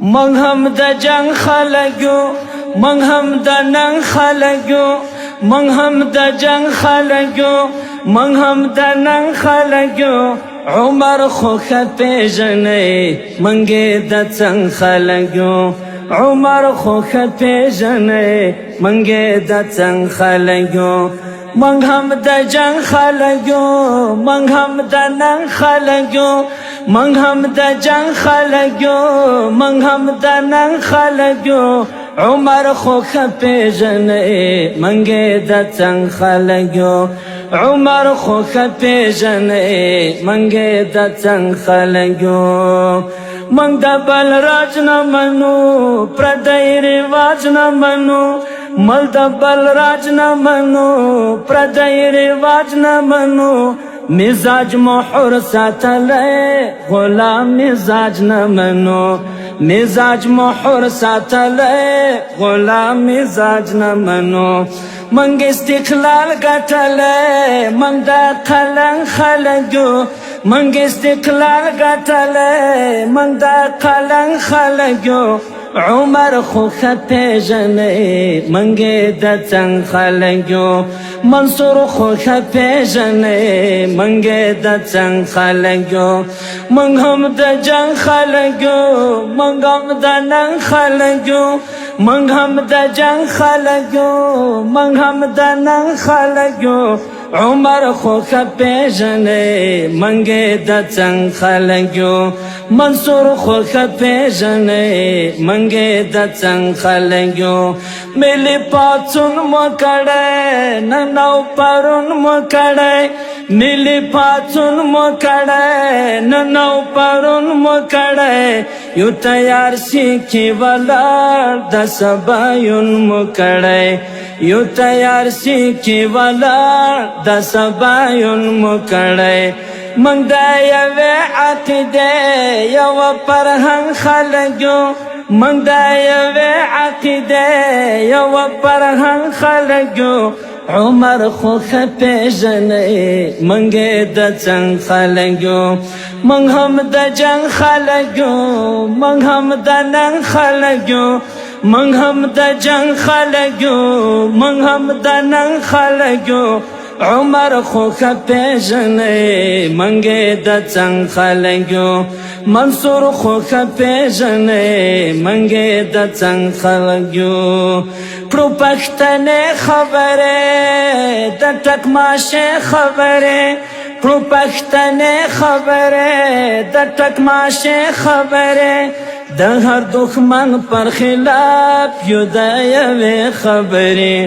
منگ هم دا جنگ خلقو منگ هم دا ننگ خلقو منگ هم دا جنگ خلقو منگ هم دا ننگ خلقو عمر خو خپیژنه منگی دا چنگ خلقو عمر خو خپیژنه منگی دا چنگ خلقو منگ هم دا جنگ خلقو منگ هم دا ننگ خلقو منگ هم دا جنگ خلقو منگ هم دا ننگ خلقو عمر خو خپیژنه منگی دا چنگ خلقو عمر خو خپیژنه منگی دا چنگ خلقو منگ دا بل راج نمانو پردی رواج نمانو مل دا بل راج نمانو پردی رواج نمانو مزاج محور ساتلے غلام مزاج نمانو مزاج محور ساتلے غلام مزاج نمانو منگ استقلال گٹلے منگ دا قلنگ خلقو منگ استقلال گٹلے منگ دا قلنگ خلقو عمر خو خپیژنه منگی دا چنگ خلقو منصور خو خپیژنه منگی دا چنگ خلقو منگ هم دا جنگ خلقو منگ هم دا ننگ خلقو منگ هم دا جنگ خلقو منگ هم دا ننگ خلقو عمر خو خپیژنه منگی دا چنگ خلقو منصور خو خپیژنه منگی دا چنگ خلقو ملی پاچون مکڑے ننو پرون مکڑے ملی پاچون مکڑے ننو پرون مکڑے یو تیار سیکھی والا دا سبایون مکڑے یو تیار سیکھی والا دا سبایون مکڑے منگ دا یوے عقیدے یو پرہنگ خلقو منگ دا یوے عقیدے یو پرہنگ خلقو عمر خو خپیژنه منگی دا چنگ خلقو منگ هم دا جنگ خلقو منگ هم دا ننگ خلقو منگ هم دا جنگ خلقو منگ هم دا ننگ خلقو عمر خو خپیژنه منگی دا چنگ خلقو منصور خو خپیژنه منگی دا چنگ خلقو کرو پختنے خبرے دا ٹکماشے خبرے کرو پختنے خبرے دا ٹکماشے خبرے دا ہر دخمن پر خلاف یو دا یوے خبرے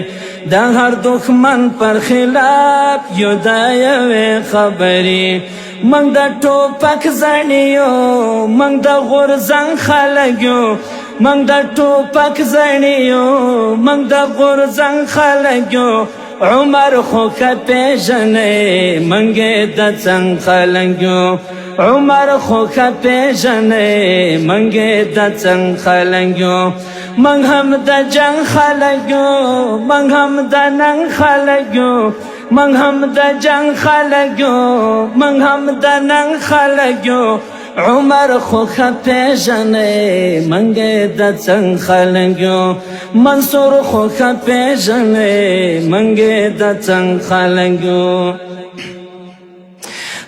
دا ہر دخمن پر خلاف یو دا یوے خبرے منگ دا ٹوپک زنیو منگ دا غرزنگ خلقو منگ دا ٹوپک زنیو منگ دا غرزنگ خلقو عمر خو خپیژنه منگی دا چنگ خلقو عمر خو خپیژنه منگی دا چنگ خلقو منگ هم دا جنگ خلقو منگ هم دا ننگ خلقو منگ هم دا جنگ خلقو منگ هم دا ننگ خلقو عمر خو خپیژنه منگی دا چنگ خلقو منصور خو خپیژنه منگی دا چنگ خلقو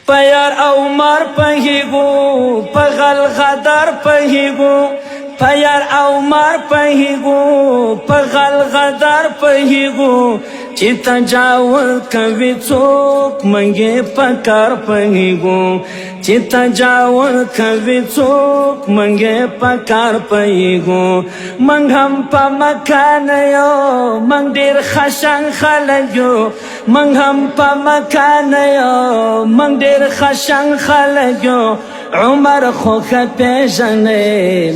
پیار او مار پهیگو پغل غدار پهیگو پیار او مار پهیگو پغل غدار پهیگو چی تجاوز کوي څوک منګې پکار پهیگو چی تجاوز کوي څوک منګې پکار پهیگو منګ هم په مکان یو منګ ډیر خشن خلک یو منګ هم په مکان یو منګ ډیر خشن خلک یو عمر خو خپیژنه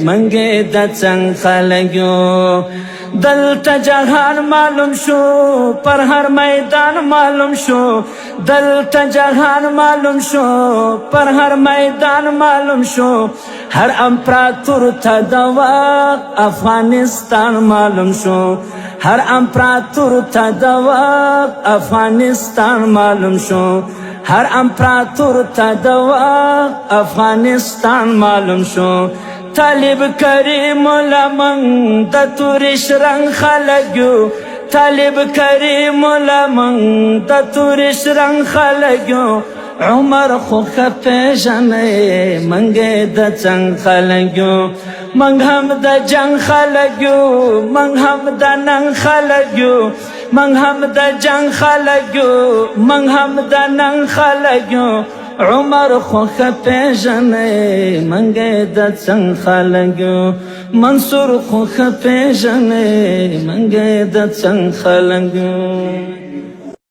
منګې د څنګه خلک یو دلتا جهان معلوم شو پر هر میدان معلوم شو دلتا جهان معلوم شو پر هر میدان معلوم شو هر امپراتور تا دوا افغانستان معلوم شو هر امپراتور تا دوا افغانستان معلوم شو هر امپراتور تا دوا افغانستان معلوم شو طالب کریم لمن د تورش رنگ خلقیو طالب کریم لمن د تورش رنگ خلقیو عمر خو خپیژنه منگه د څنګ خلقیو منگ هم د جنگ خلقیو منگ هم د ننگ خلقیو منگ هم د جنگ خلقیو منگ هم د ننگ خلقیو عمر خو خپیژنه منگه د څنګ خلقیو منصور خو خپیژنه منگه د څنګ خلقیو